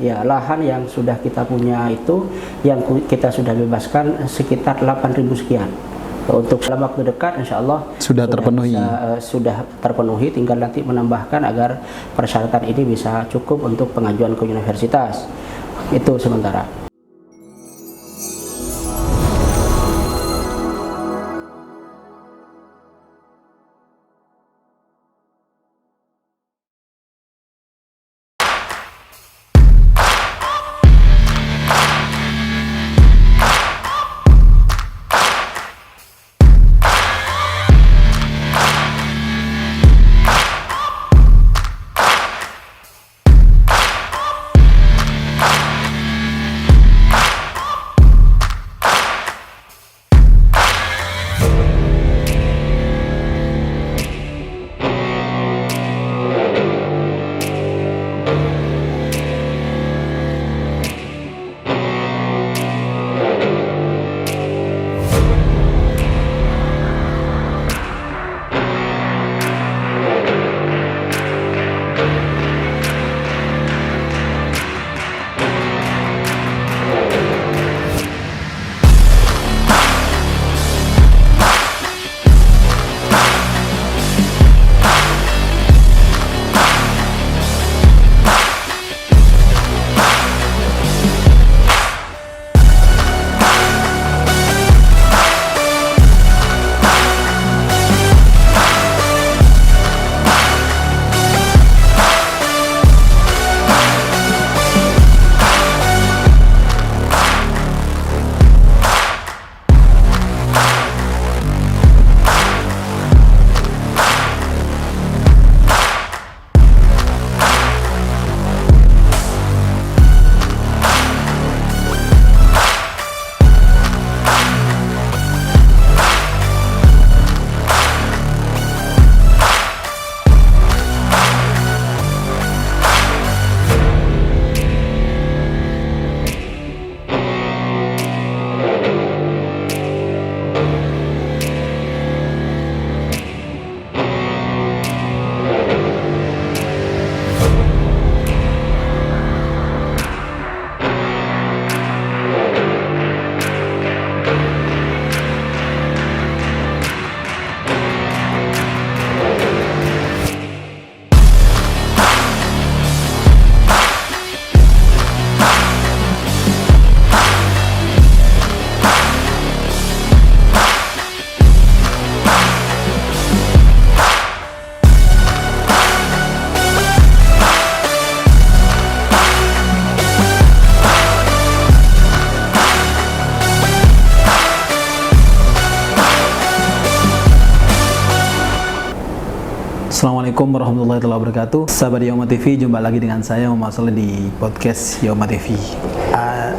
Ya, lahan yang sudah kita punya itu yang kita sudah bebaskan sekitar 8.000 sekian. Untuk dalam waktu dekat insya Allah sudah terpenuhi. Sudah terpenuhi, tinggal nanti menambahkan agar persyaratan ini bisa cukup untuk pengajuan ke universitas. Itu sementara. Assalamualaikum warahmatullahi wabarakatuh. Sahabat Yauma TV, jumpa lagi dengan saya Muhammad Saleh di podcast Yauma TV.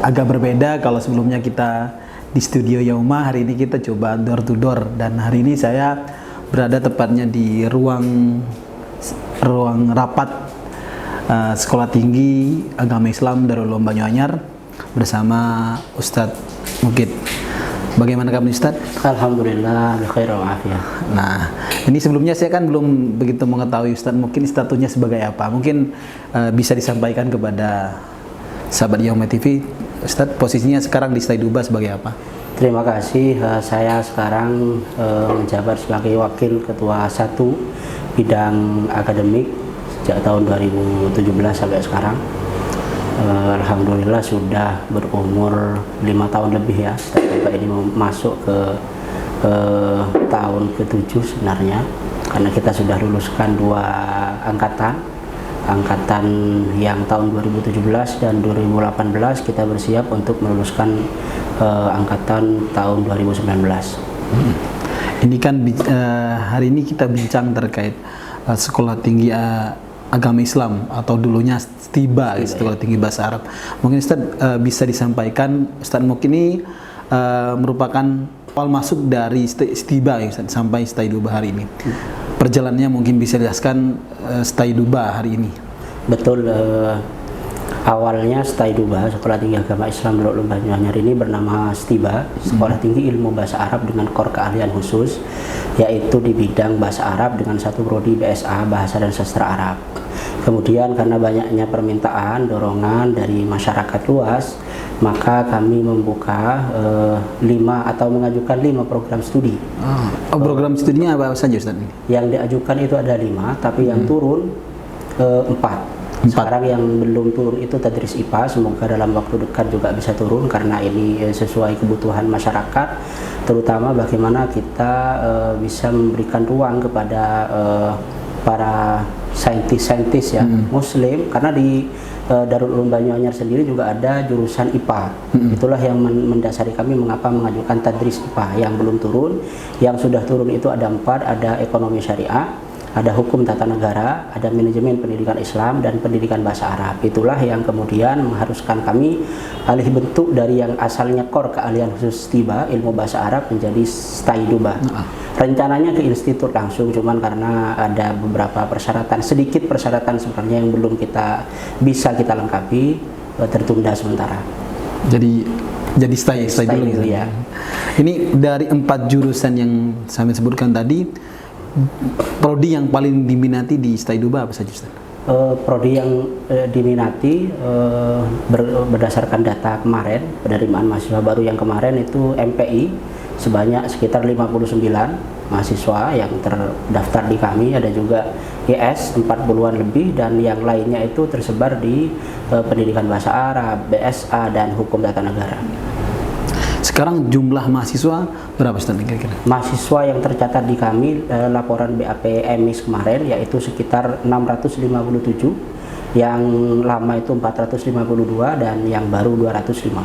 Agak berbeda kalau sebelumnya kita di studio Yauma, hari ini kita coba door to door, dan hari ini saya berada tepatnya di ruang rapat Sekolah Tinggi Agama Islam Darul Ulum Banyuanyar bersama Ustadz Mukid. Bagaimana kabar Ustadz? Alhamdulillah, bikhair wa afiyah. Nah, ini sebelumnya saya kan belum begitu mengetahui Ustadz, mungkin statusnya sebagai apa? Mungkin bisa disampaikan kepada sahabat Yauma TV, Ustadz posisinya sekarang di Staiduba sebagai apa? Terima kasih, saya sekarang menjabat sebagai Wakil Ketua 1 Bidang Akademik sejak tahun 2017 sampai sekarang. Alhamdulillah sudah berumur 5 tahun lebih ya. Staiduba ini masuk ke tahun ke-7 sebenarnya, karena kita sudah luluskan 2 angkatan yang tahun 2017 dan 2018 kita bersiap untuk meluluskan angkatan tahun 2019. Ini kan hari ini kita bincang terkait Sekolah Tinggi Agama Islam atau dulunya STIBA, Sekolah Tinggi Bahasa Arab. Mungkin Ustaz bisa disampaikan, Ustaz mungkin ini merupakan awal masuk dari STIBA ya, Ustaz, sampai Staiduba hari ini. Perjalanannya mungkin bisa dijelaskan Staiduba hari ini. Betul, awalnya Staiduba Sekolah Tinggi Agama Islam Darul Ulum Banyuanyar ini bernama STIBA, Sekolah Tinggi Ilmu Bahasa Arab dengan core keahlian khusus, yaitu di bidang bahasa Arab dengan satu prodi BSA Bahasa dan Sastra Arab. Kemudian karena banyaknya permintaan, dorongan dari masyarakat luas, maka kami membuka 5 atau mengajukan 5 program studi. Program studinya apa saja Ustaz? Yang diajukan itu ada 5, tapi yang turun 4. Sekarang yang belum turun itu tadris IPA, semoga dalam waktu dekat juga bisa turun karena ini sesuai kebutuhan masyarakat, terutama bagaimana kita bisa memberikan ruang kepada para saintis-saintis ya Muslim, karena di Darul Ulum Banyuanyar sendiri juga ada jurusan IPA. Itulah yang mendasari kami mengapa mengajukan tadris IPA yang belum turun. Yang sudah turun itu ada 4, ada ekonomi syariah, ada hukum tata negara, ada manajemen pendidikan Islam, dan pendidikan bahasa Arab. Itulah yang kemudian mengharuskan kami alih bentuk dari yang asalnya core keahlian khusus tiba ilmu bahasa Arab menjadi staiduba. Rencananya ke institut langsung, cuman karena ada beberapa persyaratan, sedikit persyaratan sebenarnya yang belum bisa kita lengkapi, tertunda sementara. Jadi stay dulu ya. Ini dari 4 jurusan yang saya sebutkan tadi, prodi yang paling diminati di Staiduba apa saja Ustaz? Prodi yang diminati berdasarkan data kemarin, penerimaan mahasiswa baru yang kemarin itu MPI sebanyak sekitar 59 mahasiswa yang terdaftar di kami, ada juga IS 40-an lebih, dan yang lainnya itu tersebar di pendidikan bahasa Arab, BSA, dan hukum tata negara. Sekarang jumlah mahasiswa berapa Ustaz kira-kira? Mahasiswa yang tercatat di kami laporan BAP EMIS kemarin yaitu sekitar 657, yang lama itu 452, dan yang baru 205.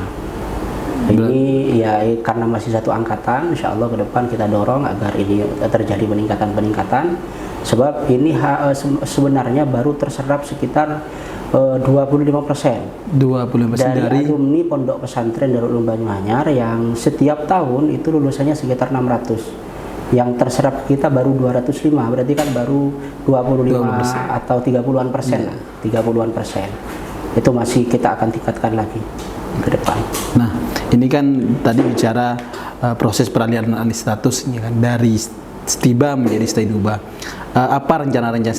Ini ya karena masih satu angkatan, insya Allah ke depan kita dorong agar ini terjadi peningkatan, sebab ini sebenarnya baru terserap sekitar 25% dari alumni pondok pesantren Darul Ulum Banyuanyar yang setiap tahun itu lulusannya sekitar 600. Yang terserap kita baru 205, berarti kan baru 25% atau 30-an persen. 30-an persen. Itu masih kita akan tingkatkan lagi ke depan. Nah, ini kan tadi bicara proses peralihan alih status ya kan, dari Stiba menjadi Staiduba. Apa rencana-rencana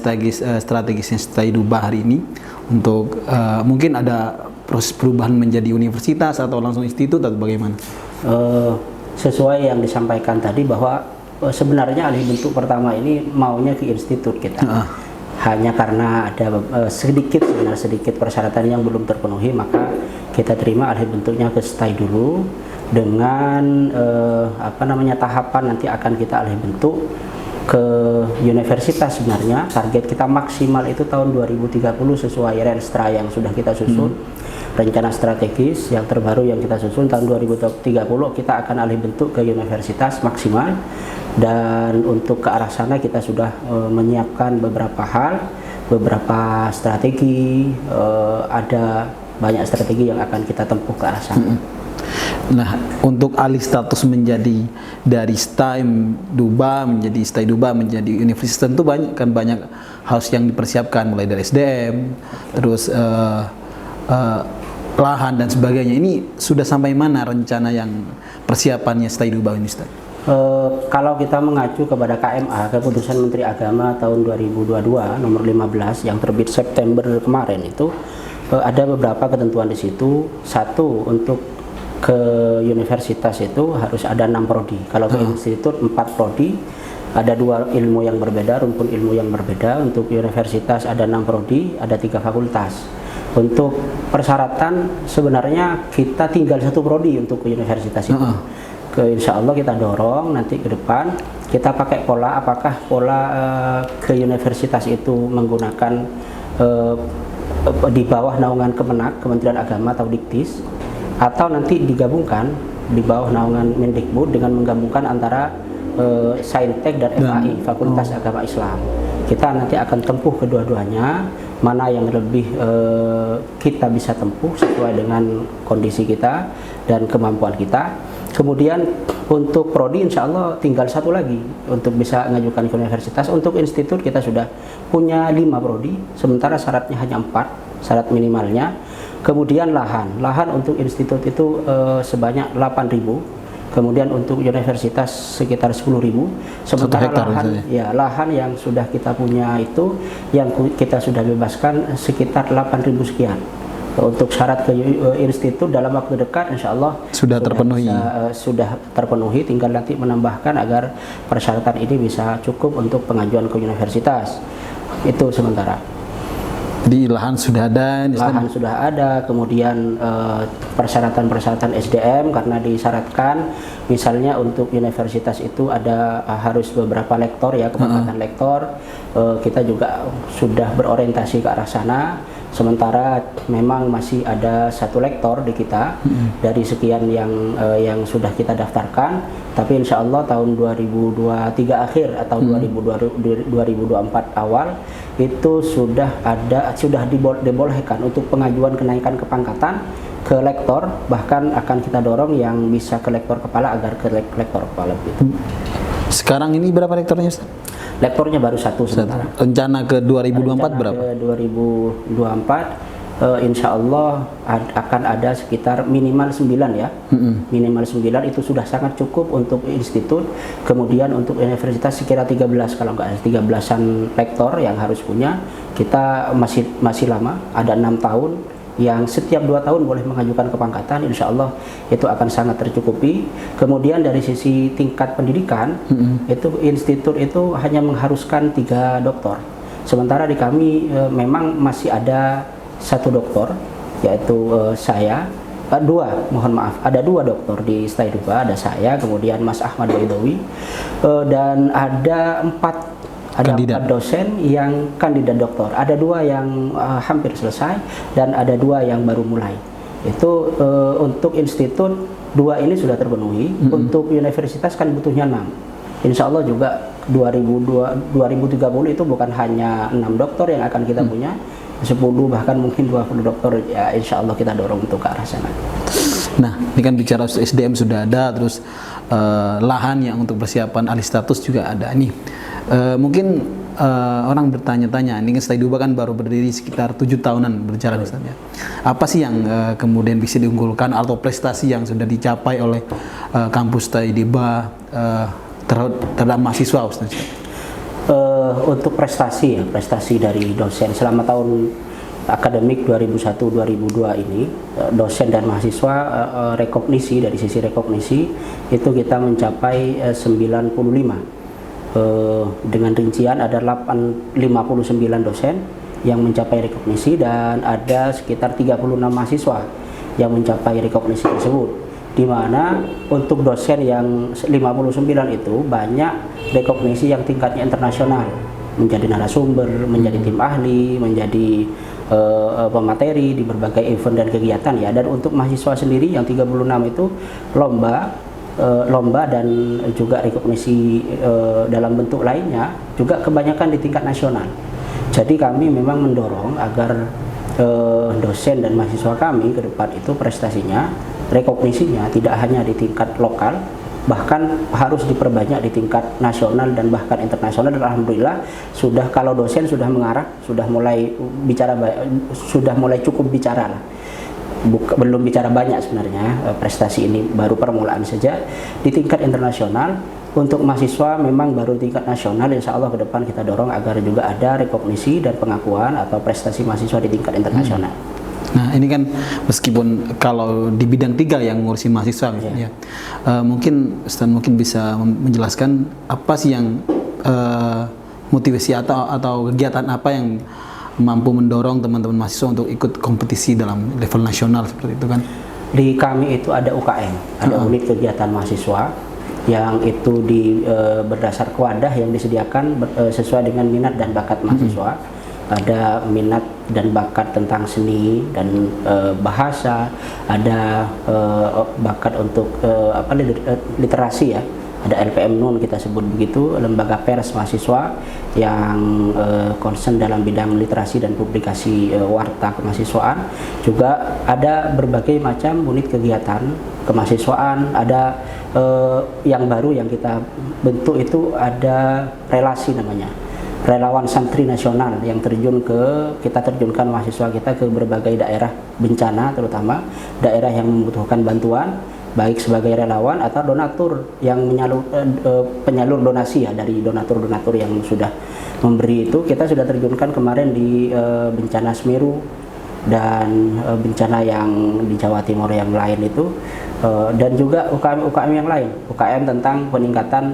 strategisnya Staiduba hari ini untuk mungkin ada proses perubahan menjadi universitas atau langsung institut atau bagaimana? Sesuai yang disampaikan tadi bahwa sebenarnya alih bentuk pertama ini maunya ke institut kita. Hanya karena ada sedikit persyaratan yang belum terpenuhi, maka kita terima alih bentuknya ke STAI dulu dengan tahapan nanti akan kita alih bentuk ke universitas. Sebenarnya target kita maksimal itu tahun 2030 sesuai Renstra yang sudah kita susun. Rencana strategis yang terbaru yang kita susun tahun 2030 kita akan alih bentuk ke universitas maksimal, dan untuk ke arah sana kita sudah menyiapkan beberapa hal, beberapa strategi, ada banyak strategi yang akan kita tempuh ke arah sana. Nah, untuk alih status menjadi dari Staiduba menjadi Staiduba menjadi universitas tentu banyak hal yang dipersiapkan, mulai dari SDM, terus lahan dan sebagainya. Ini sudah sampai mana rencana yang persiapannya Staiduba ini Ustaz? Kalau kita mengacu kepada KMA, Keputusan Menteri Agama tahun 2022 nomor 15 yang terbit September kemarin itu ada beberapa ketentuan di situ. Satu, untuk ke universitas itu harus ada 6 prodi. Kalau ke institut 4 prodi, ada 2 ilmu yang berbeda, rumpun ilmu yang berbeda. Untuk universitas ada 6 prodi, ada 3 fakultas. Untuk persyaratan sebenarnya kita tinggal 1 prodi untuk ke universitas itu. Insya Allah kita dorong nanti ke depan kita pakai pola, apakah pola ke universitas itu menggunakan di bawah naungan Kemenak, Kementerian Agama atau Diktis, atau nanti digabungkan di bawah naungan Mendikbud dengan menggabungkan antara Saintek dan FAI, Fakultas Agama Islam. Kita nanti akan tempuh kedua-duanya, mana yang lebih kita bisa tempuh sesuai dengan kondisi kita dan kemampuan kita. Kemudian untuk prodi insya Allah tinggal 1 lagi untuk bisa mengajukan ke universitas. Untuk institut kita sudah punya 5 prodi, sementara syaratnya hanya 4, syarat minimalnya. Kemudian lahan untuk institut itu sebanyak 8.000. Kemudian untuk universitas sekitar 10.000. Sementara lahan yang sudah kita punya itu yang kita sudah bebaskan sekitar 8.000 sekian. Untuk syarat ke institut dalam waktu dekat insya Allah sudah terpenuhi. Sudah terpenuhi, tinggal nanti menambahkan agar persyaratan ini bisa cukup untuk pengajuan ke universitas. Itu sementara. Di lahan sudah ada. Lahan sudah ada, kemudian persyaratan-persyaratan SDM karena disyaratkan misalnya untuk universitas itu ada harus beberapa lektor ya, kepangkatan lektor. Kita juga sudah berorientasi ke arah sana. Sementara memang masih ada 1 lektor di kita dari sekian yang sudah kita daftarkan, tapi insya Allah tahun 2023 akhir atau 2024 awal itu sudah dibolehkan untuk pengajuan kenaikan kepangkatan ke lektor, bahkan akan kita dorong yang bisa ke lektor kepala agar ke lektor kepala begitu. Sekarang ini berapa lektornya, Ustaz? Lektornya baru 1 sementara. Rencana ke 2024 berapa? Ke 2024 insya Allah akan ada sekitar minimal 9 ya. Minimal 9 itu sudah sangat cukup untuk institut. Kemudian untuk universitas sekira 13, kalau nggak 13-an lektor yang harus punya. Kita masih lama, ada 6 tahun yang setiap 2 tahun boleh mengajukan kepangkatan, insya Allah itu akan sangat tercukupi. Kemudian dari sisi tingkat pendidikan, itu institut itu hanya mengharuskan 3 doktor. Sementara di kami memang masih ada 1 doktor, yaitu saya, ada 2 doktor di Staiduba, ada saya, kemudian Mas Ahmad Baidowi, dan ada 4 dosen yang kandidat doktor. Ada 2 yang hampir selesai dan ada 2 yang baru mulai. Itu untuk institut 2 ini sudah terpenuhi. Untuk universitas kan butuhnya 6. Insya Allah juga 2030 itu bukan hanya 6 doktor yang akan kita punya, 10 bahkan mungkin 20 doktor ya, insya Allah kita dorong untuk ke arah sana. Nah, ini kan bicara SDM sudah ada, terus lahan yang untuk persiapan alih status juga ada. Nih, mungkin orang bertanya-tanya, ini Staiduba kan baru berdiri sekitar 7 tahunan berjalan misalnya. Apa sih yang kemudian bisa diunggulkan atau prestasi yang sudah dicapai oleh kampus Staiduba terhadap mahasiswa, Ustaz? Untuk prestasi dari dosen selama tahun akademik 2001-2002 ini, dosen dan mahasiswa rekognisi, dari sisi rekognisi itu kita mencapai 95. Dengan rincian ada 59 dosen yang mencapai rekognisi dan ada sekitar 36 mahasiswa yang mencapai rekognisi tersebut, di mana untuk dosen yang 59 itu banyak rekognisi yang tingkatnya internasional, menjadi narasumber, menjadi tim ahli, menjadi pemateri di berbagai event dan kegiatan ya. Dan untuk mahasiswa sendiri yang 36 itu lomba dan juga rekognisi dalam bentuk lainnya juga kebanyakan di tingkat nasional. Jadi kami memang mendorong agar dosen dan mahasiswa kami ke depan itu prestasinya, rekognisinya tidak hanya di tingkat lokal, bahkan harus diperbanyak di tingkat nasional dan bahkan internasional. Dan alhamdulillah sudah, kalau dosen sudah mengarah, sudah mulai cukup bicara lah. Belum bicara banyak sebenarnya, prestasi ini baru permulaan saja di tingkat internasional. Untuk mahasiswa memang baru tingkat nasional, insya Allah ke depan kita dorong agar juga ada rekognisi dan pengakuan atau prestasi mahasiswa di tingkat internasional. Nah, ini kan meskipun kalau di bidang 3 yang ngurusin mahasiswa misalnya, mungkin Ustaz bisa menjelaskan apa sih yang motivasi atau kegiatan apa yang mampu mendorong teman-teman mahasiswa untuk ikut kompetisi dalam level nasional seperti itu kan? Di kami itu ada UKM, ada unit kegiatan mahasiswa yang itu berdasar wadah yang disediakan sesuai dengan minat dan bakat mahasiswa. Ada minat dan bakat tentang seni dan bahasa, ada bakat untuk literasi ya, ada LPM NUN kita sebut begitu, lembaga pers mahasiswa yang concern dalam bidang literasi dan publikasi warta kemahasiswaan. Juga ada berbagai macam unit kegiatan kemahasiswaan. Ada yang baru yang kita bentuk itu ada relasi namanya, relawan santri nasional yang kita terjunkan mahasiswa kita ke berbagai daerah bencana, terutama daerah yang membutuhkan bantuan. baik sebagai relawan atau donatur yang penyalur donasi ya, dari donatur-donatur yang sudah memberi itu. Kita sudah terjunkan kemarin di bencana Semeru dan bencana yang di Jawa Timur yang lain itu, dan juga UKM yang lain, UKM tentang peningkatan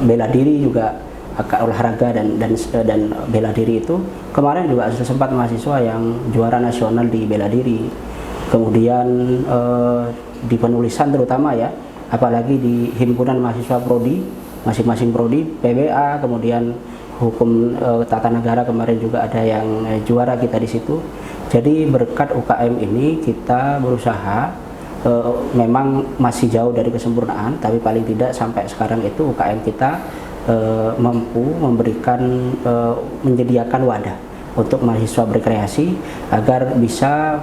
bela diri juga, olahraga dan bela diri itu. Kemarin juga sempat mahasiswa yang juara nasional di bela diri, kemudian di penulisan terutama ya, apalagi di himpunan mahasiswa prodi, masing-masing prodi, PBA, kemudian hukum tata negara kemarin juga ada yang juara kita di situ. Jadi berkat UKM ini kita berusaha, memang masih jauh dari kesempurnaan, tapi paling tidak sampai sekarang itu UKM kita mampu memberikan, menyediakan wadah untuk mahasiswa berkreasi agar bisa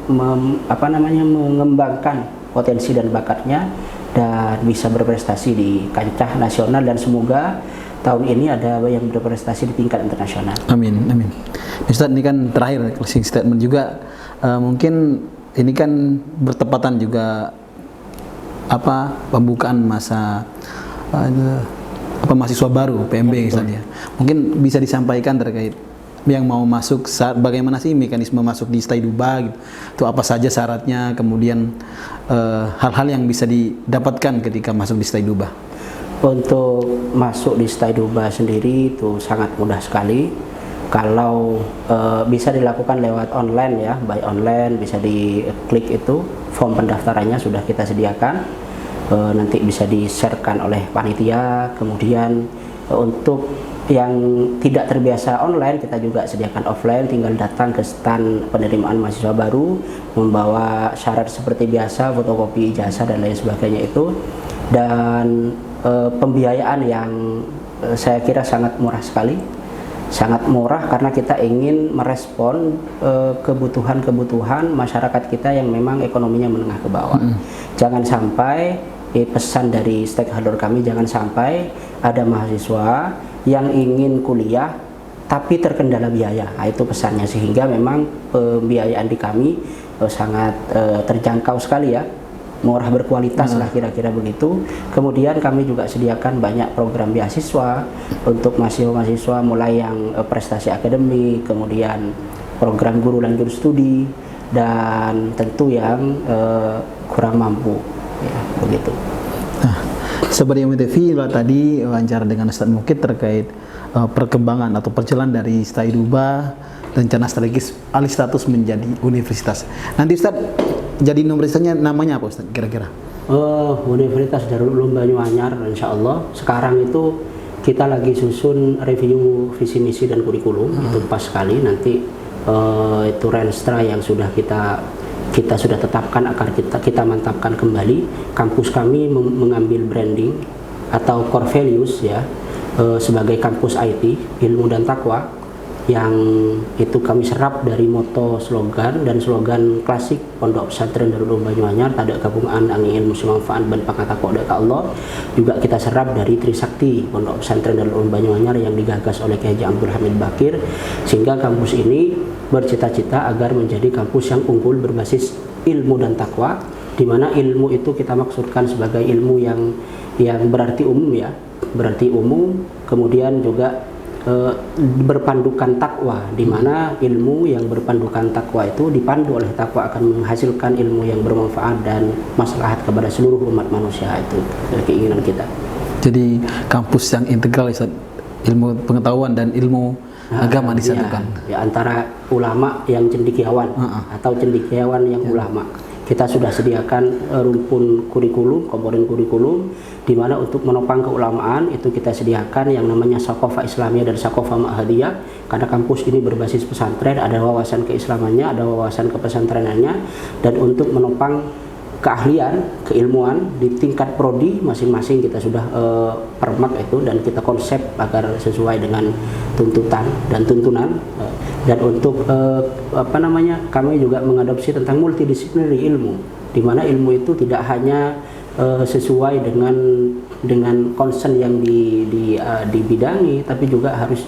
mengembangkan potensi dan bakatnya dan bisa berprestasi di kancah nasional, dan semoga tahun ini ada yang berprestasi di tingkat internasional. Amin, amin. Ustadz, ini kan terakhir closing statement juga, mungkin ini kan bertepatan juga pembukaan masa mahasiswa baru PMB misalnya. Mungkin bisa disampaikan terkait yang mau masuk, bagaimana sih mekanisme masuk di Staiduba gitu. Itu apa saja syaratnya, kemudian hal-hal yang bisa didapatkan ketika masuk di Staiduba. Untuk masuk di Staiduba sendiri itu sangat mudah sekali. Kalau bisa dilakukan lewat online ya, by online, bisa diklik itu, form pendaftarannya sudah kita sediakan. Nanti bisa di-sharekan oleh panitia. Kemudian untuk yang tidak terbiasa online, kita juga sediakan offline, tinggal datang ke stand penerimaan mahasiswa baru, membawa syarat seperti biasa, fotokopi ijazah dan lain sebagainya itu. Dan pembiayaan yang saya kira sangat murah sekali, sangat murah, karena kita ingin merespon kebutuhan-kebutuhan masyarakat kita yang memang ekonominya menengah ke bawah. Jangan sampai, pesan dari stakeholder kami, jangan sampai ada mahasiswa yang ingin kuliah tapi terkendala biaya. Nah, itu pesannya, sehingga memang pembiayaan di kami sangat terjangkau sekali ya, murah berkualitas lah, kira-kira begitu. Kemudian kami juga sediakan banyak program beasiswa untuk mahasiswa-mahasiswa, mulai yang prestasi akademik, kemudian program guru lanjut studi, dan tentu yang kurang mampu ya, begitu. Nah, Sobat Yomi TV, tadi wawancara dengan Ustadz Mukid terkait perkembangan atau perjalanan dari Staiduba, rencana strategis alih status menjadi universitas. Nanti Ustadz, jadi universitasnya namanya apa Ustadz kira-kira? Universitas Darul Ulum Banyuanyar, insya Allah. Sekarang itu kita lagi susun review visi misi dan kurikulum, itu pas sekali nanti itu Renstra yang sudah kita sudah tetapkan agar kita mantapkan kembali. Kampus kami mengambil branding atau core values ya, sebagai kampus IT, ilmu dan takwa, yang itu kami serap dari moto, slogan klasik Pondok Pesantren Darul Ulum Banyuanyar, tada gabungan angin ilmu semanfaat ban pangatakwa ka Allah. Juga kita serap dari Trisakti Pondok Pesantren Darul Ulum Banyuanyar yang digagas oleh Kiai Haji Abdul Hamid Bakir, sehingga kampus ini bercita-cita agar menjadi kampus yang unggul berbasis ilmu dan takwa, di mana ilmu itu kita maksudkan sebagai ilmu yang berarti umum ya, berarti umum, kemudian juga berpandukan takwa, di mana ilmu yang berpandukan takwa itu dipandu oleh takwa akan menghasilkan ilmu yang bermanfaat dan maslahat kepada seluruh umat manusia. Itu keinginan kita. Jadi kampus yang integral, ilmu pengetahuan dan ilmu agama disatukan. Ya, antara ulama yang cendekiawan atau cendekiawan yang ulama. Kita sudah sediakan rumpun kurikulum, komponen kurikulum, di mana untuk menopang keulamaan itu kita sediakan yang namanya Sakofa Islamiyah dan Sakofa Ma'hadiyah. Karena kampus ini berbasis pesantren, ada wawasan keislamannya, ada wawasan kepesantrenannya, dan untuk menopang keahlian, keilmuan di tingkat prodi masing-masing kita sudah permak itu, dan kita konsep agar sesuai dengan tuntutan dan tuntunan. Dan untuk kami juga mengadopsi tentang multidisipliner ilmu, di mana ilmu itu tidak hanya sesuai dengan concern yang dibidangi, tapi juga harus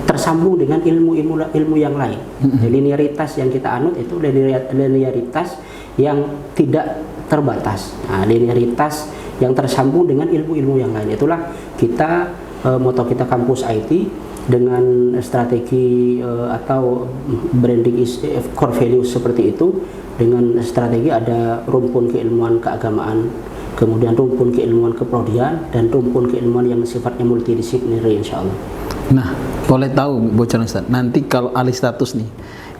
tersambung dengan ilmu yang lain. Jadi linearitas yang kita anut itu linearitas yang tidak terbatas. Nah, linearitas yang tersambung dengan ilmu-ilmu yang lain. Itulah kita moto kita kampus IT dengan strategi atau branding core values seperti itu, dengan strategi ada rumpun keilmuan keagamaan, kemudian rumpun keilmuan keprodian, dan rumpun keilmuan yang sifatnya multidisipliner, insya Allah. Nah, boleh tahu bocoran Ustaz, nanti kalau alih status nih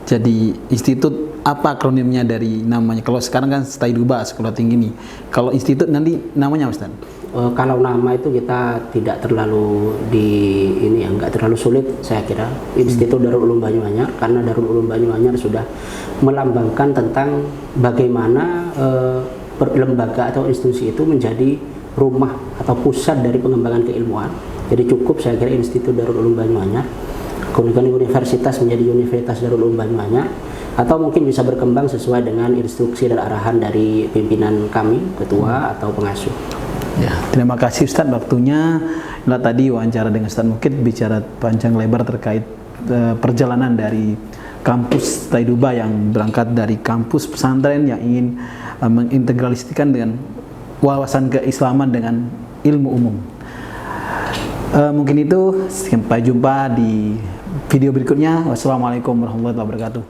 jadi institut, apa akronimnya dari namanya? Kalau sekarang kan Staiduba Sekolah Tinggi nih, kalau institut nanti namanya Ustaz? Kalau nama itu kita tidak terlalu nggak terlalu sulit saya kira. Institut Darul Ulum Banyuanyar, karena Darul Ulum Banyuanyar sudah melambangkan tentang bagaimana lembaga atau institusi itu menjadi rumah atau pusat dari pengembangan keilmuan. Jadi cukup saya kira Institut Darul Ulum Banyuanyar, kemudian universitas menjadi Universitas Darul Ulum Banyuanyar, atau mungkin bisa berkembang sesuai dengan instruksi dan arahan dari pimpinan kami, ketua atau pengasuh. Ya, terima kasih Ustadz waktunya. Nah, tadi wawancara dengan Ustadz Mukid bicara panjang lebar terkait perjalanan dari kampus Staiduba yang berangkat dari kampus pesantren yang ingin mengintegrasikan dengan wawasan keislaman dengan ilmu umum. Mungkin itu, sampai jumpa di video berikutnya. Wassalamualaikum warahmatullahi wabarakatuh.